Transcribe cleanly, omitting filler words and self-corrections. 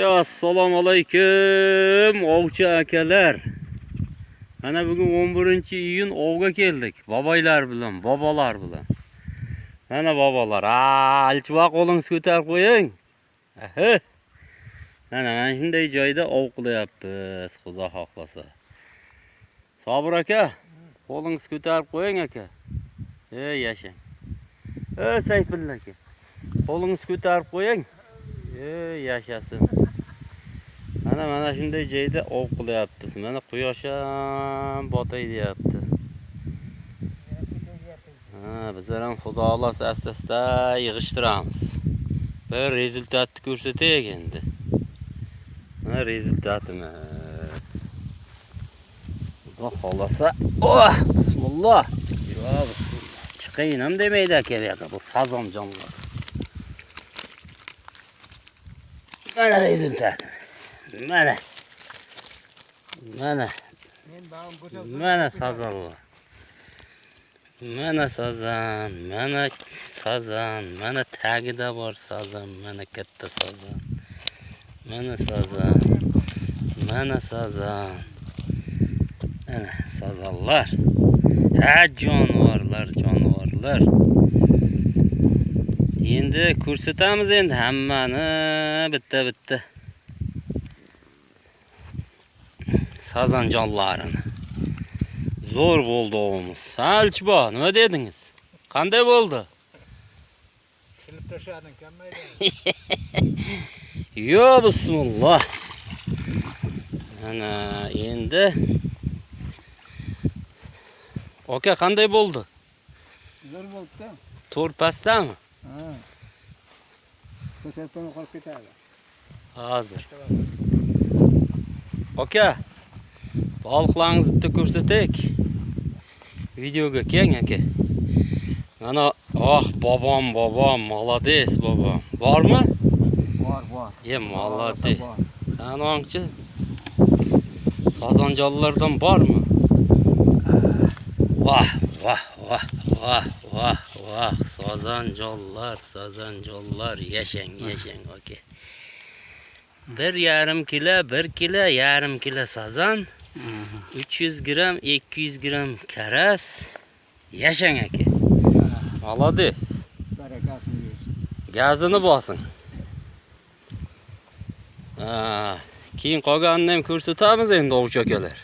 Assalomu alaykum ovchi akalar. Mana bugun 11-iyun ovga keldik. Boboylar bilan, bobolar bilan. Mana bobolar, alchivoq qo'lingizni ko'tarib qo'ying. Mana shunday joyda ov qilyapmiz, Xudo xohlasa. Sobir aka, qo'lingizni ko'tarib qo'ying aka. Yashang. Sayfulla aka, qo'lingizni ko'tarib qo'ying. Yashasin. Mana shunday joyda ov qilyapmiz. Mana quyosh ham botay deyapti. Bizlar ham Xudo xolasa asta-asta yig'ishtiramiz. Bir rezultatni ko'rsataylik endi. Mana rezultatimiz. Xudo xolasa. Bismillah. Chiqayin ham demaydi aka bu yoqqa. Bu sazon jonlar. Mana rezultatimiz. Mana sazonlar. Mana sazon, mana tagida bor sazon, mana katta sazon. Mana sazon. Mana sazonlar. Jonivorlar. Endi ko'rsatamiz endi hammani bitta. Sazon jonlarini. Zo'r bo'ldi ovimiz. Alchibo, nima dedingiz? Qanday bo'ldi? Kilib tashlading, kammaydi. Yo, bismillah. Ana endi aka qanday bo'ldi? Zo'r bo'ldi-da. To'rt pastami? Ko'rsatmani qolib ketadi. Hozir. Aka, baliqlaringizni bitta ko'rsataylik. Videoga keng aka. Mana bobom, молодец bobom. Bormi? Bor. Молодец. Qanongchi? Sazonjonlardan bormi? Vah. Sazonjonlar, yashang aka. 1,5 kilo, 1 kilo, yarim kilo sazon, 300 gram, 200 gram karas. Yashang aka. Молодец. Barakasini bersin. Gazini bosin. Keyin qolganini ham ko'rsatamiz endi ovchi akalar.